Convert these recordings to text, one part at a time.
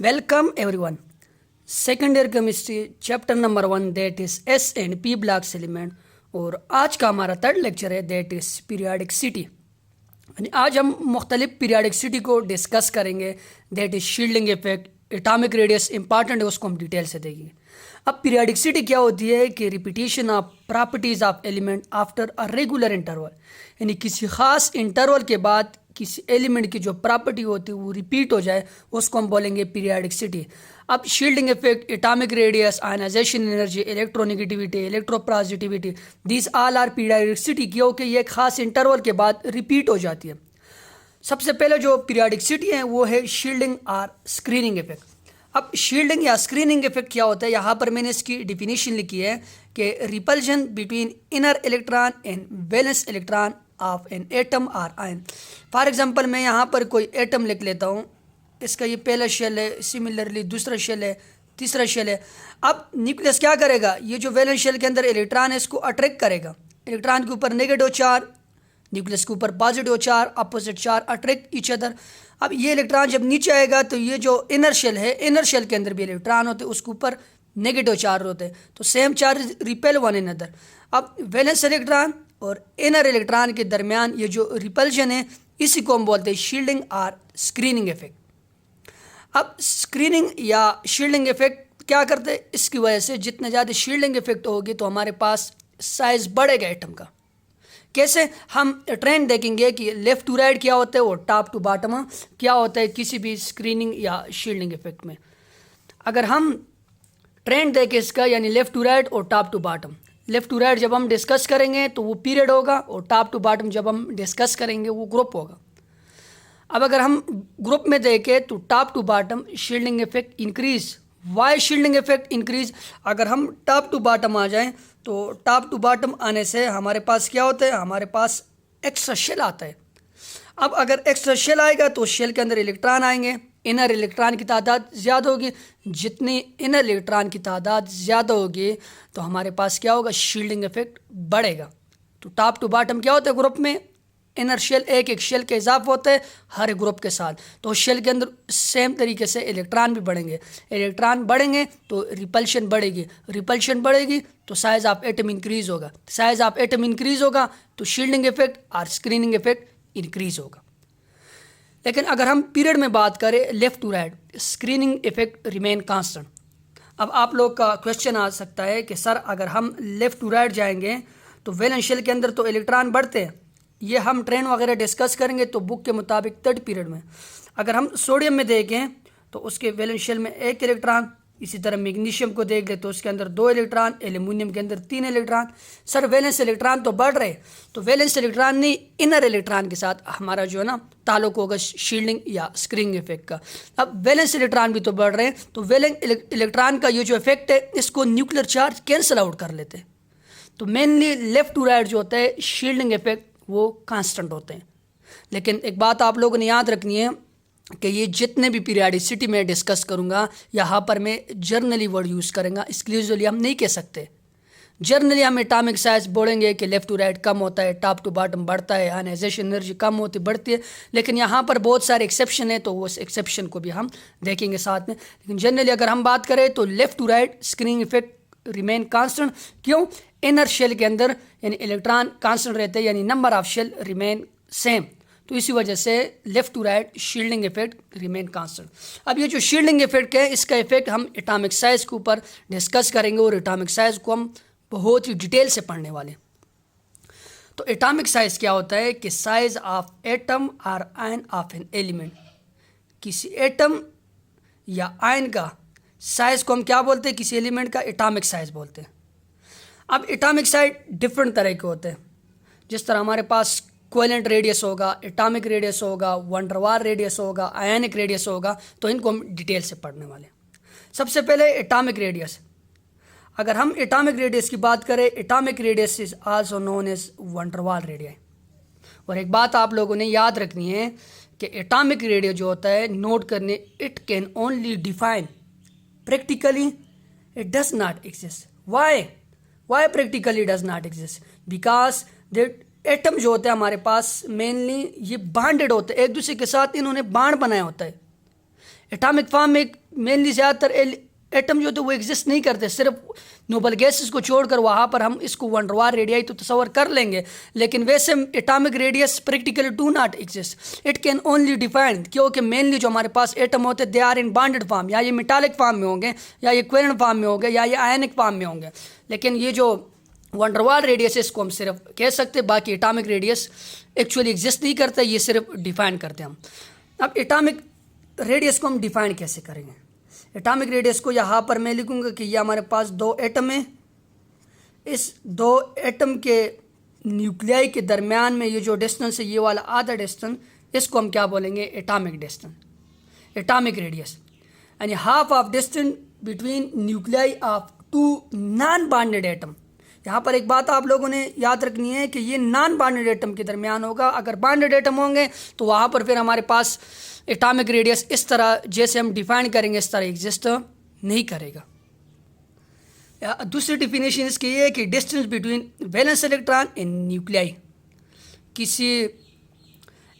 Welcome everyone. Second year chemistry chapter number 1 that is S and P blocks element और आज का हमारा third lecture है that is periodicity. यानी आज हम मुख्तलिफ पीरियाडिसिटी को डिस्कस करेंगे that is shielding effect, atomic radius important है, उसको हम डिटेल से देखेंगे। अब पीरियाडिसिटी क्या होती है कि repetition of properties of element after a regular interval, यानी किसी खास इंटरवल के बाद किसी एलिमेंट की जो प्रॉपर्टी होती है वो रिपीट हो जाए, उसको हम बोलेंगे पीरियाडिसिटी। अब shielding effect, atomic radius, ionisation energy, electronegativity, electropositivity, this all are periodicity, क्योंकि ये एक खास इंटरवल के बाद रिपीट हो जाती है। सबसे पहले जो पीरियाडिसिटी है वो है शील्डिंग और स्क्रीनिंग इफेक्ट। अब शील्डिंग या स्क्रीनिंग इफेक्ट क्या होता है, यहाँ पर मैंने इसकी डिफिनीशन लिखी है कि repulsion between inner electron and valence electron of an atom और आयन। फॉर एग्जांपल मैं यहाँ पर कोई एटम लिख लेता हूँ, इसका ये पहला शेल है, सिमिलरली दूसरा शेल है, तीसरा शेल है। अब न्यूक्लियस क्या करेगा, ये जो वैलेंस शेल के अंदर इलेक्ट्रॉन है इसको अट्रैक्ट करेगा, इलेक्ट्रॉन के ऊपर नेगेटिव चार्ज, न्यूक्लियस के ऊपर positive charge, opposite charge attract each other. अब ये इलेक्ट्रॉन जब नीचे आएगा तो ये जो इनर शेल है, इनर शेल के अंदर भी इलेक्ट्रॉन होते हैं, उसके ऊपर नेगेटिव चार्ज होते हैं, तो same charge repel one in other. अब वैलेंस इलेक्ट्रॉन और इनर इलेक्ट्रॉन के दरमियान ये जो रिपल्शन है इसी को हम बोलते हैं शील्डिंग और स्क्रीनिंग इफेक्ट। अब स्क्रीनिंग या शील्डिंग इफेक्ट क्या करते हैं, इसकी वजह से जितने ज़्यादा शील्डिंग इफेक्ट होगी तो हमारे पास साइज बढ़ेगा एटम का। कैसे, हम ट्रेंड देखेंगे कि लेफ़्ट टू राइट क्या होता है और टॉप टू बॉटम क्या होता है किसी भी स्क्रीनिंग या शील्डिंग इफेक्ट में। अगर हम ट्रेंड देखें इसका, यानी लेफ़्ट टू राइट और top to bottom, left to right जब हम डिस्कस करेंगे तो वो पीरियड होगा और टॉप टू बॉटम जब हम डिस्कस करेंगे वो ग्रुप होगा। अब अगर हम ग्रुप में देखें तो top to bottom shielding effect increase. Why shielding effect increase, अगर हम टॉप टू बॉटम आ जाएं तो टॉप टू बॉटम आने से हमारे पास क्या होता है, हमारे पास एक्स्ट्रा शेल आता है। अब अगर एक्स्ट्रा शेल आएगा तो शेल के अंदर इलेक्ट्रॉन आएंगे, इनर इलेक्ट्रॉन की तादाद ज़्यादा होगी, जितनी इनर इलेक्ट्रॉन की तादाद ज़्यादा होगी तो हमारे पास क्या होगा, शील्डिंग इफेक्ट बढ़ेगा। तो टॉप टू बॉटम क्या होता है ग्रुप में, इनर शेल एक एक शेल के इजाफ होते हैं हर ग्रुप के साथ, तो शेल के अंदर सेम तरीके से इलेक्ट्रॉन भी बढ़ेंगे, इलेक्ट्रॉन बढ़ेंगे तो रिपल्शन बढ़ेगी, रिपल्शन बढ़ेगी तो साइज ऑफ एटम इंक्रीज होगा, साइज ऑफ एटम इंक्रीज होगा तो शील्डिंग इफेक्ट और स्क्रीनिंग इफेक्ट इंक्रीज होगा। लेकिन अगर हम पीरियड में बात करें left to right, screening effect remain constant. अब आप लोग का क्वेश्चन आ सकता है कि सर अगर हम लेफ़्ट टू राइट जाएंगे तो वैलेंस शेल के अंदर तो इलेक्ट्रॉन बढ़ते हैं, ये हम ट्रेंड वगैरह डिस्कस करेंगे तो बुक के मुताबिक थर्ड पीरियड में। अगर हम सोडियम में देखें तो उसके वैलेंस शेल में एक इलेक्ट्रॉन, इसी तरह मैग्नीशियम को देख ले तो उसके अंदर 2 इलेक्ट्रॉन, एल्यूमिनियम के अंदर 3 इलेक्ट्रॉन। सर वैलेंस इलेक्ट्रॉन तो बढ़ रहे, तो वैलेंस इलेक्ट्रॉन नहीं इनर इलेक्ट्रॉन के साथ हमारा जो है ना ताल्लुक होगा शील्डिंग या स्क्रीनिंग इफेक्ट का। अब वैलेंस इलेक्ट्रॉन भी तो बढ़ रहे हैं, तो वैलेंस इलेक्ट्रॉन का ये जो इफेक्ट है इसको न्यूक्लियर चार्ज कैंसिल आउट कर लेते हैं। तो मेनली लेफ़्ट टू राइट जो होता है शील्डिंग इफेक्ट वो कांस्टेंट होते हैं। लेकिन एक बात आप लोगों ने याद रखनी है कि ये जितने भी पीरियाडिसिटी में डिस्कस करूँगा यहाँ पर मैं जर्नली वर्ड यूज़ करूँगा, एक्सक्लूसिवली हम नहीं कह सकते। जर्नली हम एटॉमिक साइज बोलेंगे कि लेफ़्ट टू राइट कम होता है, टॉप टू बॉटम बढ़ता है, आयनाइजेशन एनर्जी कम होती बढ़ती है, लेकिन यहाँ पर बहुत सारे एक्सेप्शन है तो उस एक्सेप्शन को भी हम देखेंगे साथ में। लेकिन जनरली अगर हम बात करें तो left to right screening effect remain constant. क्यों, इनर शेल के अंदर यानी इलेक्ट्रॉन कांस्टेंट रहते हैं, यानी number of shell remain same, तो इसी वजह से left to right shielding effect remain constant. अब ये जो शील्डिंग इफेक्ट है इसका इफेक्ट हम एटॉमिक साइज के ऊपर डिस्कस करेंगे और एटॉमिक साइज को हम बहुत ही डिटेल से पढ़ने वाले। तो एटॉमिक साइज क्या होता है कि साइज ऑफ एटम और आयन ऑफ एन एलिमेंट, किसी एटम या आयन का साइज को हम क्या बोलते हैं, किसी एलिमेंट का एटॉमिक साइज बोलते हैं। अब एटॉमिक साइज डिफरेंट तरह के होते हैं, जिस तरह हमारे पास कोवेलेंट रेडियस होगा, एटॉमिक रेडियस होगा, वन डेर वाल्स रेडियस होगा, आयनिक रेडियस होगा, तो इनको हम डिटेल से पढ़ने वाले। सबसे पहले एटॉमिक रेडियस। अगर हम एटॉमिक रेडियस की बात करें, atomic radius is also known as van der Waals radius. और एक बात आप लोगों ने याद रखनी है कि एटॉमिक रेडियस जो होता है, नोट करने, it can only define practically, it does not exist. Why practically does not exist, because that atom जो होते हैं हमारे पास मेनली ये बॉन्डेड होते हैं एक दूसरे के साथ, इन्होंने बांड बनाया होता है। एटॉमिक फॉर्म में मेनली ज़्यादातर एटम जो थे वो एग्जिस्ट नहीं करते, सिर्फ नोबल गैसेस को छोड़कर। वहाँ पर हम इसको वन डर वाल रेडियाई तो तस्वर कर लेंगे, लेकिन वैसे atomic radius practically do not exist. It can only define, क्योंकि मेनली जो हमारे पास एटम होते हैं they are in bonded form, या ये मेटालिक फॉर्म में होंगे, या ये कोवेलेंट फॉर्म में होंगे, या ये आयनिक फॉर्म में होंगे। लेकिन ये जो वन डर वाल रेडियस है इसको हम सिर्फ कह सकते हैं, बाकी एटॉमिक रेडियस एक्चुअली एग्जिस्ट नहीं करता, ये सिर्फ डिफाइन करते हैं हम। अब एटॉमिक रेडियस को हम डिफाइन कैसे करेंगे? एटॉमिक रेडियस को यहाँ पर मैं लिखूंगा कि ये हमारे पास दो एटम है, इस दो एटम के न्यूक्लियाई के दरमियान में ये जो डिस्टेंस है, ये वाला आधा डिस्टेंस, इसको हम क्या बोलेंगे? Atomic distance, atomic radius. यानी half of distance between nuclei of two non bonded atom. यहाँ पर एक बात आप लोगों ने याद रखनी है कि ये नॉन बॉन्डेड एटम के दरमियान होगा। अगर बॉन्डेड एटम होंगे तो वहाँ पर फिर हमारे पास एटॉमिक रेडियस इस तरह जैसे हम डिफाइन करेंगे इस तरह एग्जिस्ट नहीं करेगा। दूसरी डिफिनेशन इसकी ये है कि distance between valence electron in nuclei, किसी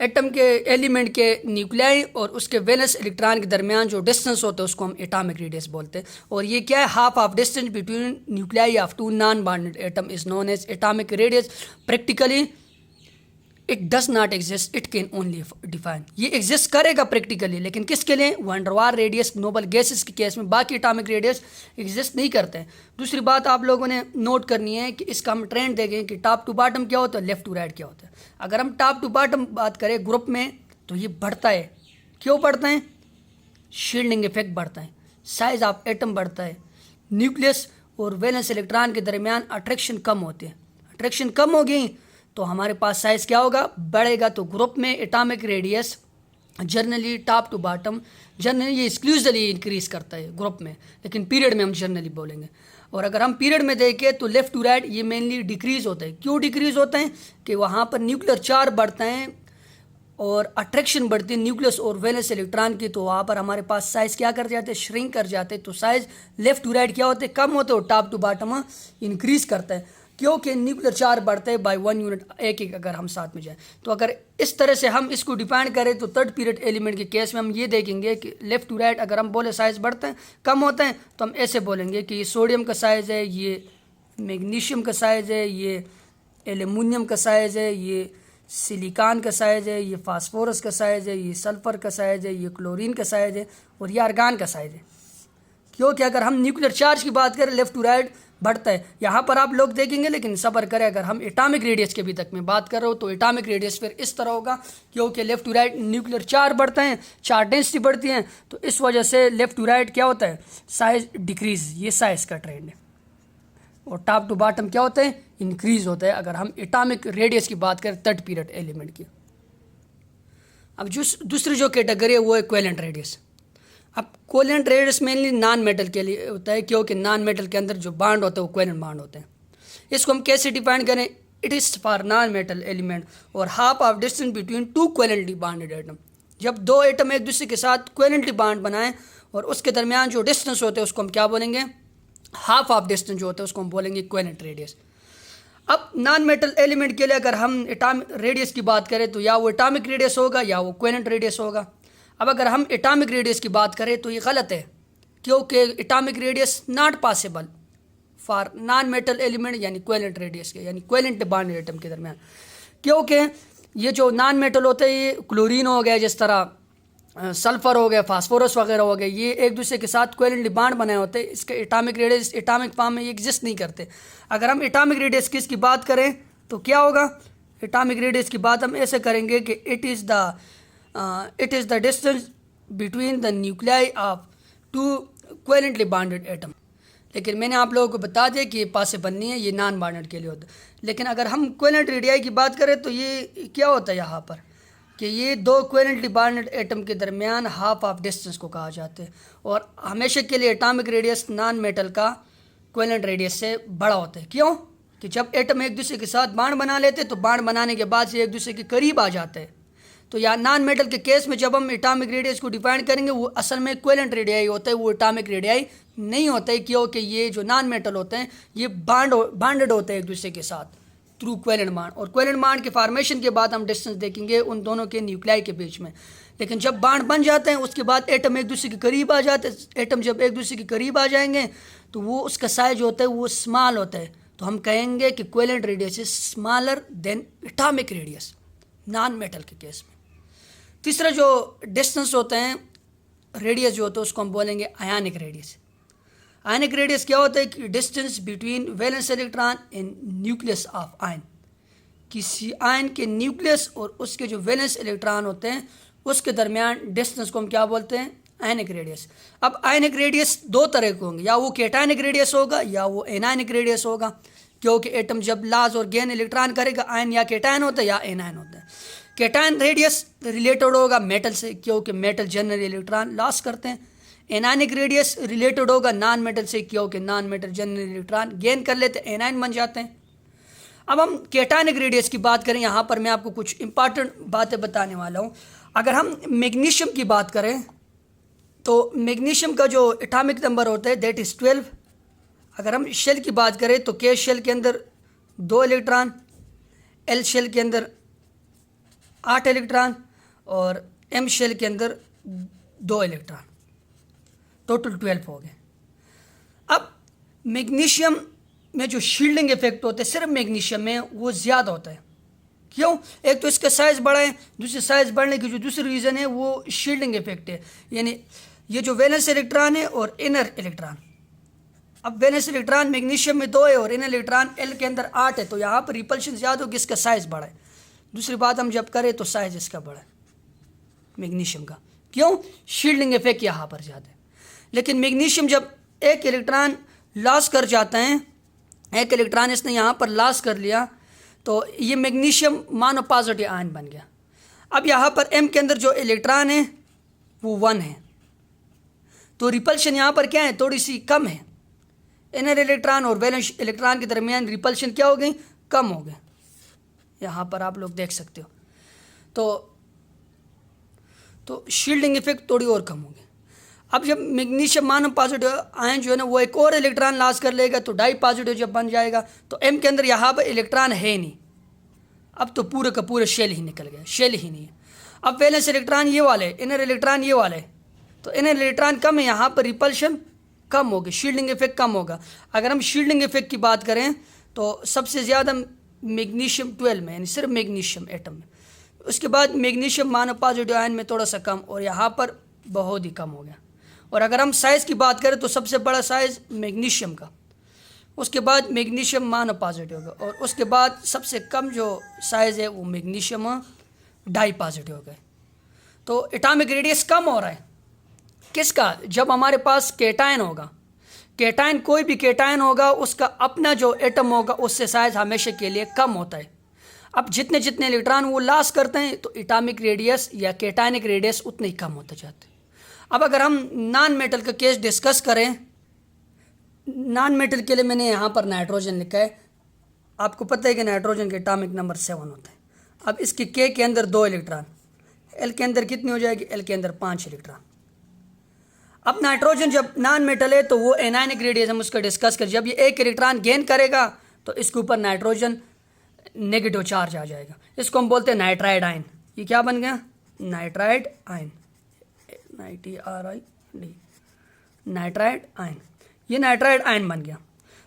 एटम के एलिमेंट के न्यूक्लियाई और उसके वैलेंस इलेक्ट्रॉन के दरमियान जो डिस्टेंस होता है उसको हम एटॉमिक रेडियस बोलते हैं। और ये क्या है? Half of distance between nuclei of two non bonded atom is known as atomic radius. Practically it does not exist, it can only define. ये एग्जिस्ट करेगा प्रैक्टिकली, लेकिन किसके लिए? Van der Waal radius, noble gases के case में। बाकी atomic radius exist नहीं करते हैं। दूसरी बात आप लोगों ने नोट करनी है कि इसका हम ट्रेंड देखें कि टॉप टू बॉटम क्या होता है, लेफ्ट टू राइट क्या होता है। अगर हम टॉप टू बॉटम बात करें ग्रुप में तो ये बढ़ता है। क्यों बढ़ता है? शील्डिंग इफेक्ट बढ़ता है, साइज ऑफ एटम बढ़ता है, न्यूक्लियस और वैलेंस इलेक्ट्रॉन के दरमियान अट्रैक्शन कम होती है। अट्रैक्शन कम होगी तो हमारे पास साइज क्या होगा? बढ़ेगा। तो ग्रुप में atomic radius generally top to bottom generally ये एक्सक्लूसिवली इंक्रीज करता है ग्रुप में, लेकिन पीरियड में हम जनरली बोलेंगे। और अगर हम पीरियड में देखें तो लेफ्ट टू राइट ये मेनली डिक्रीज होता है। क्यों डिक्रीज होता है? कि वहाँ पर न्यूक्लियर चार्ज बढ़ता है और अट्रैक्शन बढ़ती है न्यूक्लियस और वैलेंस इलेक्ट्रॉन की, तो वहाँ पर हमारे पास साइज क्या कर जाते हैं? श्रिंक कर जाते हैं। तो साइज लेफ्ट टू राइट क्या होते हैं? कम होते हैं, और टॉप टू बॉटम इंक्रीज करता है, क्योंकि न्यूक्लियर चार्ज बढ़ते हैं बाय 1 यूनिट, एक एक अगर हम साथ में जाएं। तो अगर इस तरह से हम इसको डिफाइन करें तो थर्ड पीरियड एलिमेंट के केस में हम ये देखेंगे कि लेफ्ट टू राइट अगर हम बोले साइज बढ़ते हैं कम होते हैं तो हम ऐसे बोलेंगे कि ये सोडियम का साइज़ है, ये मैग्नीशियम का साइज़ है, ये एल्यूमिनियम का साइज़ है, ये सिलिकॉन का साइज़ है, ये फास्फोरस का साइज़ है, ये सल्फ़र का साइज़ है, ये क्लोरीन का साइज़ है, और ये आर्गान का साइज़ है। क्योंकि अगर हम न्यूक्लियर चार्ज की बात करें लेफ्ट टू राइट बढ़ता है। यहाँ पर आप लोग देखेंगे, लेकिन सब्र करें, अगर हम एटॉमिक रेडियस के भी तक में बात कर रहे हो तो एटॉमिक रेडियस फिर इस तरह होगा, क्योंकि left to right nuclear charge बढ़ते हैं, चार्ज डेंसिटी बढ़ती है, तो इस वजह से लेफ्ट टू राइट क्या होता है? साइज डिक्रीज, ये साइज का ट्रेंड है। और टॉप टू बॉटम क्या होता है? इंक्रीज होता है अगर हम एटॉमिक रेडियस की बात करें थर्ड पीरियड एलिमेंट की। अब जो दूसरी जो कैटेगरी है वो है कोवेलेंट रेडियस। अब covalent radius mainly non metal के लिए होता है, क्योंकि नॉन मेटल के अंदर जो बॉन्ड होते हैं वो कोवेलेंट बॉन्ड होते हैं। इसको हम कैसे डिफाइन करें? It is for non metal element और half of distance between two covalently bonded atom. जब दो एटम एक दूसरे के साथ कोवेलेंटली बॉन्ड बनाएं और उसके दरमियान जो डिस्टेंस होते हैं उसको हम क्या बोलेंगे? हाफ ऑफ डिस्टेंस जो होता है उसको हम बोलेंगे कोवेलेंट रेडियस। अब नॉन मेटल एलिमेंट के लिए अगर हम एटॉमिक रेडियस की बात करें तो या वो एटॉमिक रेडियस होगा या वो कोवेलेंट रेडियस होगा। अब अगर हम एटॉमिक रेडियस की बात करें तो ये गलत है, क्योंकि atomic radius not possible for non metal element यानी कोवेलेंट रेडियस के, यानी कोवेलेंट बॉन्डेड एटम के दरमियान। क्योंकि ये जो नॉन मेटल होते हैं, ये क्लोरीन हो गया, जिस तरह सल्फ़र हो गया, फास्फोरस वगैरह हो गए, ये एक दूसरे के साथ कोवेलेंट बॉन्ड बनाए होते हैं। इसके एटॉमिक रेडियस एटॉमिक फॉर्म में ये एग्जिस्ट नहीं करते। अगर हम एटॉमिक रेडियस की इसकी बात करें तो क्या होगा? एटॉमिक रेडियस की बात हम ऐसे करेंगे कि it is the distance between the nuclei of two covalently bonded atom. लेकिन मैंने आप लोगों को बता दिया कि ये पॉसिबल नहीं है, ये नॉन बॉन्डेड के लिए होता है। लेकिन अगर हम कोवेलेंट रेडियाई की बात करें तो ये क्या होता है यहाँ पर कि ये दो कोवेलेंटली बॉन्डेड एटम के दरमियान हाफ ऑफ डिस्टेंस को कहा जाता है। और हमेशा के लिए एटॉमिक रेडियस नॉन मेटल का कोवेलेंट रेडियस से बड़ा होता है। क्यों? कि जब एटम एक दूसरे के साथ बॉन्ड बना लेते हैं तो बॉन्ड बनाने के बाद से एक दूसरे के करीब आ जाते हैं। तो या नॉन मेटल के केस में जब हम एटॉमिक रेडियस को डिफाइन करेंगे वो असल में कोवेलेंट रेडियाई होता है, वो एटॉमिक रेडियाई नहीं होता है, क्योंकि ये जो नॉन मेटल होते हैं ये बॉन्डेड होते हैं एक दूसरे के साथ थ्रू कोवेलेंट बॉन्ड। और कोवेलेंट बॉन्ड के फॉर्मेशन के बाद हम डिस्टेंस देखेंगे उन दोनों के न्यूक्लियाई के बीच में। लेकिन जब बॉन्ड बन जाते हैं उसके बाद एटम एक दूसरे के करीब आ जाते हैं। एटम जब एक दूसरे के करीब आ जाएंगे तो वो उसका साइज होता है वो स्मॉल होता है, तो हम कहेंगे कि covalent radius is smaller than atomic radius non metal के केस में। तीसरा जो डिस्टेंस होते हैं रेडियस जो होता है उसको हम बोलेंगे आयनिक रेडियस। आयनिक रेडियस क्या होता है कि distance between valence electron in nucleus of ion, किसी आयन के न्यूक्लियस और उसके जो वैलेंस इलेक्ट्रॉन होते हैं उसके दरमियान डिस्टेंस को हम क्या बोलते हैं, आयनिक रेडियस। अब आयनिक रेडियस दो तरह के होंगे, या वो केटायनिक रेडियस होगा या वो एनायनिक रेडियस होगा, क्योंकि एटम जब लॉस और गेन इलेक्ट्रॉन करेगा आयन या केटायन होता है या एनायन होता है। केटायन रेडियस रिलेटेड होगा मेटल से, क्योंकि मेटल जनरली इलेक्ट्रॉन लॉस करते हैं। एनायनिक रेडियस रिलेटेड होगा नॉन मेटल से, क्योंकि non metal generally electron gain कर लेते हैं, एनायन बन जाते हैं। अब हम केटायनिक रेडियस की बात करें, यहाँ पर मैं आपको कुछ इंपॉर्टेंट बातें बताने वाला हूँ। अगर हम मैग्नीशियम की बात करें तो मैग्नीशियम का जो एटॉमिक नंबर होता है दैट इज़ 12। अगर हम शेल की बात करें तो के शेल के अंदर 2 इलेक्ट्रॉन, एल शेल के अंदर 8 इलेक्ट्रॉन और एम शेल के अंदर 2 इलेक्ट्रॉन, टोटल 12 हो गए। अब मैग्नीशियम में जो शील्डिंग इफेक्ट होता है सिर्फ मैग्नीशियम में वो ज़्यादा होता है। क्यों? एक तो इसका साइज़ बड़ा है, दूसरी साइज़ बढ़ने की जो दूसरी रीज़न है वो शील्डिंग इफेक्ट है, यानी ये जो वैलेंस इलेक्ट्रॉन है और इनर इलेक्ट्रॉन। अब वैलेंस इलेक्ट्रॉन मैग्नीशियम में 2 है और इनर इलेक्ट्रॉन एल के अंदर 8 है, तो यहाँ पर रिपल्शन ज़्यादा होगी, इसका साइज़ बड़ा है। दूसरी बात हम जब करें तो साइज़ इसका बड़ा है मैग्नीशियम का। क्यों? शील्डिंग इफेक्ट यहाँ पर ज़्यादा है। लेकिन मैग्नीशियम जब एक इलेक्ट्रॉन लॉस कर जाता है, एक इलेक्ट्रॉन इसने यहाँ पर लॉस कर लिया, तो ये मैग्नीशियम मोनो पॉजिटिव आयन बन गया। अब यहाँ पर एम के अंदर जो इलेक्ट्रॉन है वो 1 है, तो रिपल्शन यहाँ पर क्या है, थोड़ी सी कम है। इनर इलेक्ट्रॉन और वैलेंस इलेक्ट्रॉन के दरमियान रिपल्शन क्या हो गई, कम हो गई। यहाँ पर आप लोग देख सकते हो। तो शील्डिंग इफेक्ट थोड़ी और कम होगी। अब जब मैग्नीशियम मोनो पॉजिटिव आयन जो है ना वो एक और इलेक्ट्रॉन लॉस कर लेगा, तो डाई पॉजिटिव जब बन जाएगा, तो एम के अंदर यहाँ पर इलेक्ट्रॉन है नहीं, अब तो पूरे का पूरा शेल ही निकल गया, शेल ही नहीं है। अब वैलेंस इलेक्ट्रॉन ये वाले, इनर इलेक्ट्रॉन ये वाले, तो इनर इलेक्ट्रॉन कम है, यहाँ पर रिपल्शन कम होगी, शील्डिंग इफेक्ट कम होगा। अगर हम शील्डिंग इफेक्ट की बात करें तो सबसे ज़्यादा मैग्नीशियम 12 में, यानी सिर्फ मैग्नीशियम एटम में। उसके बाद मैग्नीशियम मोनो पॉजिटिव आयन में थोड़ा सा कम, और यहाँ पर बहुत ही कम हो गया। और अगर हम साइज़ की बात करें तो सबसे बड़ा साइज़ मैग्नीशियम का, उसके बाद मैग्नीशियम मोनो पॉजिटिव का, और उसके बाद सबसे कम जो साइज़ है वो मैग्नीशियम डाई पॉजिटिव का है। तो एटॉमिक रेडियस कम हो रहा है किसका, जब हमारे पास केटायन होगा। केटायन कोई भी केटायन होगा उसका अपना जो एटम होगा उससे साइज़ हमेशा के लिए कम होता है। अब जितने जितने इलेक्ट्रॉन वो लॉस करते हैं तो एटॉमिक रेडियस या केटायनिक रेडियस उतने ही कम होते जाते हैं। अब अगर हम नॉन मेटल का केस डिस्कस करें, नॉन मेटल के लिए मैंने यहाँ पर नाइट्रोजन लिखा है। आपको पता है कि नाइट्रोजन के एटॉमिक नंबर 7 होता है। अब इसके के अंदर 2 इलेक्ट्रॉन, एल के अंदर कितनी हो जाएगी, एल के अंदर 5 इलेक्ट्रॉन। अब नाइट्रोजन जब नॉन मेटल है तो वो एनायनिक रेडियस हम उसका डिस्कस कर, जब ये एक इलेक्ट्रॉन गेन करेगा तो इसके ऊपर नाइट्रोजन नेगेटिव चार्ज आ जाएगा, इसको हम बोलते हैं नाइट्राइड आयन। ये क्या बन गया, nitride ion, NiTrID, nitride ion. ये नाइट्राइड आयन बन गया।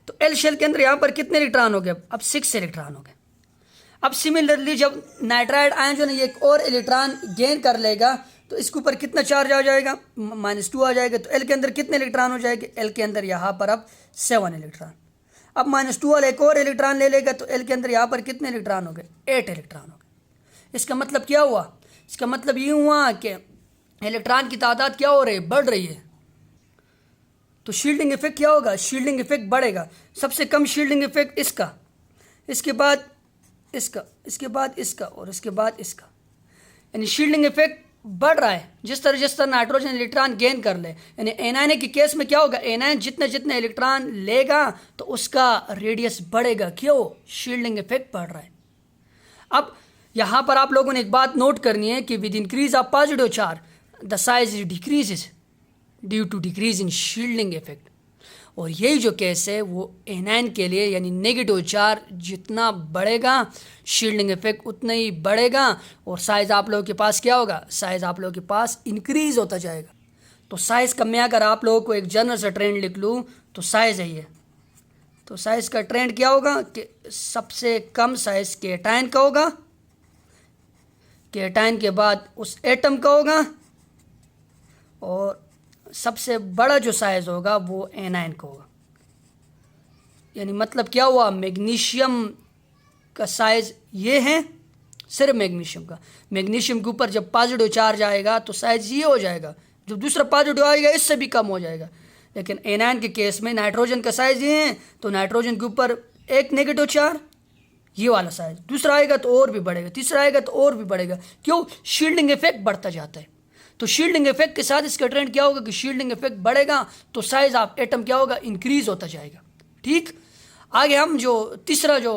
तो एल शेल के अंदर यहाँ पर कितने इलेक्ट्रॉन हो गए, अब 6 इलेक्ट्रॉन हो गए। अब सिमिलरली जब नाइट्राइड आयन जो है ये एक और इलेक्ट्रॉन गेन कर लेगा तो इसके ऊपर कितना चार्ज आ जाएगा, -2 आ जाएगा। तो एल के अंदर कितने इलेक्ट्रॉन हो जाएंगे, एल के अंदर यहाँ पर अब 7 इलेक्ट्रॉन। अब -2 वाला एक और इलेक्ट्रॉन ले लेगा तो एल के अंदर यहाँ पर कितने इलेक्ट्रॉन हो गए, 8 इलेक्ट्रॉन हो गए। इसका मतलब क्या हुआ, इसका मतलब ये हुआ कि इलेक्ट्रॉन की तादाद क्या हो रही है, बढ़ रही है। तो शील्डिंग इफेक्ट क्या होगा, शील्डिंग इफेक्ट बढ़ेगा। सबसे कम शील्डिंग इफेक्ट इसका, इसके बाद इसका, इसके बाद इसका और इसके बाद इसका, यानी शील्डिंग इफेक्ट बढ़ रहा है जिस तरह नाइट्रोजन इलेक्ट्रॉन गेन कर ले। यानी एनायन के केस में क्या होगा, एनायन जितने जितने इलेक्ट्रॉन लेगा तो उसका रेडियस बढ़ेगा। क्यों, शील्डिंग इफेक्ट बढ़ रहा है। अब यहाँ पर आप लोगों ने एक बात नोट करनी है कि with increase of positive charge the size decreases due to decrease in shielding effect. और यही जो केस है वो एनायन के लिए, यानी नेगेटिव चार्ज जितना बढ़ेगा शील्डिंग इफेक्ट उतना ही बढ़ेगा, और साइज़ आप लोगों के पास क्या होगा, साइज़ आप लोगों के पास इंक्रीज होता जाएगा। तो साइज़ का मैं अगर आप लोगों को एक जनरल सा ट्रेंड लिख लूँ तो साइज़ है ये। तो साइज़ का ट्रेंड क्या होगा कि सबसे कम साइज़ केटायन का होगा, केटायन के बाद उस एटम का होगा, और सबसे बड़ा जो साइज़ होगा वो एनायन का होगा। यानी मतलब क्या हुआ, मैग्नीशियम का साइज़ ये है, सिर्फ मैग्नीशियम का। मैग्नीशियम के ऊपर जब पॉजिटिव चार्ज आएगा तो साइज़ ये हो जाएगा, जब दूसरा पॉजिटिव आएगा इससे भी कम हो जाएगा। लेकिन एनायन के केस में नाइट्रोजन का साइज़ ये है, तो नाइट्रोजन के ऊपर एक नेगेटिव चार्ज, ये वाला साइज़, दूसरा आएगा तो और भी बढ़ेगा, तीसरा आएगा तो और भी बढ़ेगा। क्यों, शील्डिंग इफेक्ट बढ़ता जाता है। तो शील्डिंग इफेक्ट के साथ इसका ट्रेंड क्या होगा कि शील्डिंग इफेक्ट बढ़ेगा तो साइज ऑफ एटम क्या होगा, इंक्रीज होता जाएगा। ठीक, आगे हम जो तीसरा जो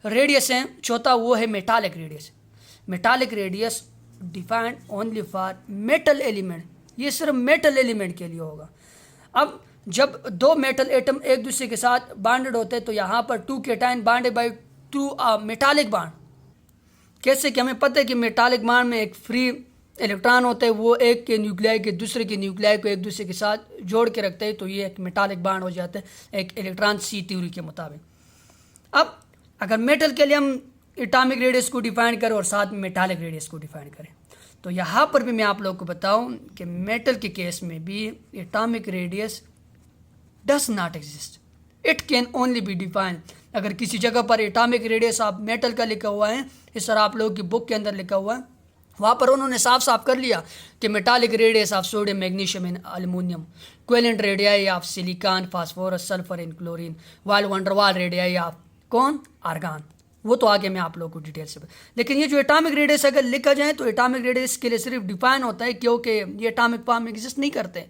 रेडियस है चौथा, वो है metallic radius. Metallic radius defined only for metal element, ये सिर्फ मेटल एलिमेंट के लिए होगा। अब जब दो मेटल एटम एक दूसरे के साथ बॉन्डेड होते हैं तो यहाँ पर 2 cation bonded by 2 metallic bond. कैसे कि हमें पता है कि मेटालिक बॉन्ड में एक फ्री इलेक्ट्रॉन होते हैं, वो एक के न्यूक्लियाई के दूसरे के न्यूक्लियाई को एक दूसरे के साथ जोड़ के रखते हैं, तो ये एक मेटालिक बॉन्ड हो जाता है एक इलेक्ट्रॉन सी थ्योरी के मुताबिक। अब अगर मेटल के लिए हम एटॉमिक रेडियस को डिफाइन करें और साथ में मेटालिक रेडियस को डिफाइन करें, तो यहाँ पर भी मैं आप लोगों को बताऊँ कि मेटल के केस में भी atomic radius does not exist, it can only be define. अगर किसी जगह पर एटॉमिक रेडियस ऑफ मेटल का लिखा हुआ है, इस तरह आप लोगों की बुक के अंदर लिखा हुआ है, वहाँ पर उन्होंने साफ साफ कर लिया कि metallic radius of sodium magnesium and aluminium, covalent radii of silicon phosphorus sulphur and chlorine, while van der Waals radii of कौन, आर्गन। वो तो आगे मैं आप लोगों को डिटेल से लेकिन ये जो एटॉमिक रेडियस अगर लिखा जाए तो एटॉमिक रेडियस के लिए सिर्फ डिफाइन होता है, क्योंकि ये एटॉमिक फॉर्म में एग्जिस्ट नहीं करते।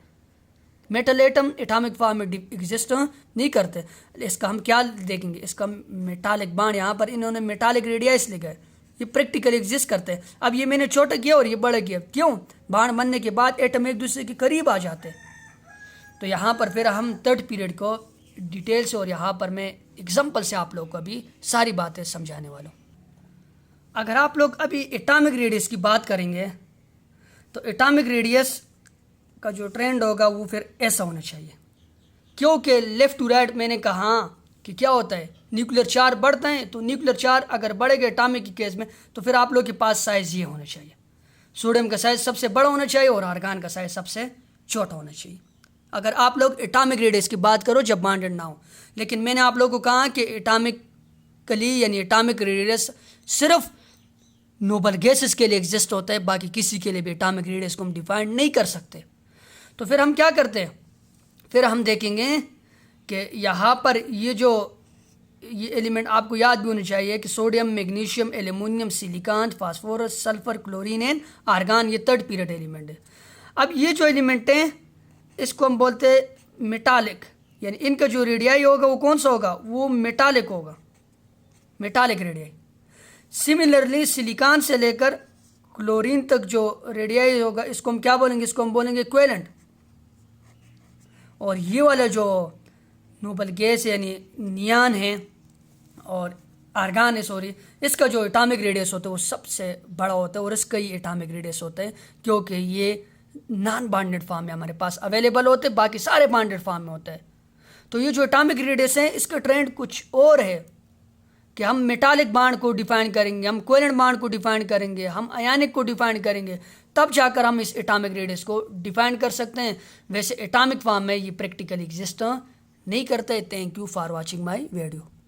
मेटल एटम एटॉमिक फॉर्म में एग्जिस्ट नहीं करते। इसका हम क्या देखेंगे, इसका मेटालिक बॉन्ड, यहाँ पर इन्होंने मेटालिक रेडियस लिखा है, ये प्रैक्टिकली एग्जिस्ट करते हैं। अब ये मैंने छोटा किया और ये बड़ा किया, क्यों, बॉन्ड बनने के बाद एटम एक दूसरे के करीब आ जाते हैं। तो यहाँ पर फिर हम थर्ड पीरियड को डिटेल से और यहाँ पर मैं एग्जाम्पल से आप लोगों को अभी सारी बातें समझाने वाला हूँ। अगर आप लोग अभी एटॉमिक रेडियस की बात करेंगे तो एटॉमिक रेडियस का जो ट्रेंड होगा वो फिर ऐसा होना चाहिए, क्योंकि लेफ़्ट टू राइट मैंने कहा कि क्या होता है, न्यूक्लियर चार्ज बढ़ते हैं, तो न्यूक्लियर चार्ज अगर बढ़ेगा एटॉमिक के केस में तो फिर आप लोग के पास साइज़ ये होना चाहिए, सोडियम का साइज़ सबसे बड़ा होना चाहिए और आर्गन का साइज़ सबसे छोटा होना चाहिए। अगर आप लोग एटॉमिक रेडियस की बात करो जब बॉन्डेड ना हो। लेकिन मैंने आप लोगों को कहा कि एटॉमिकली यानी एटॉमिक रेडियस सिर्फ नोबल गैसेस के लिए एग्जिस्ट होता है, बाकी किसी के लिए भी एटॉमिक रेडियस को हम डिफाइन नहीं कर सकते। तो फिर हम क्या करते हैं, फिर हम देखेंगे कि यहाँ पर ये एलिमेंट आपको याद भी होने चाहिए कि sodium magnesium aluminium silicon phosphorus sulphur chlorine and argon, ये थर्ड पीरियड एलिमेंट है। अब ये जो एलिमेंट हैं इसको हम बोलते हैं मेटालिक, यानी इनका जो रेडियाई होगा वो कौन सा होगा, वो मेटालिक होगा, मेटालिक रेडियाई। सिमिलरली सिलिकॉन से लेकर क्लोरीन तक जो रेडियाई होगा इसको हम क्या बोलेंगे, इसको हम बोलेंगे कोवेलेंट। और ये वाला जो नोबल गैस यानी नियान है और आर्गन है, सॉरी, इसका जो एटॉमिक रेडियस होता है वो सबसे बड़ा होता है और इसका ही एटॉमिक रेडियस होता है, क्योंकि ये नॉन बॉन्डेड फॉर्म में हमारे पास अवेलेबल होते हैं, बाकी सारे बॉन्डेड फॉर्म में होता है। तो ये जो एटॉमिक रेडियस है इसका ट्रेंड कुछ और है कि हम मेटालिक बॉन्ड को डिफाइन करेंगे, हम कोवेलेंट बॉन्ड को डिफाइन करेंगे, हम आयनिक को डिफाइन करेंगे, तब जाकर हम इस एटॉमिक रेडियस को डिफाइन कर सकते हैं। वैसे एटॉमिक फॉर्म में ये प्रैक्टिकली एग्जिस्ट नहीं करते। Thank you for watching my video.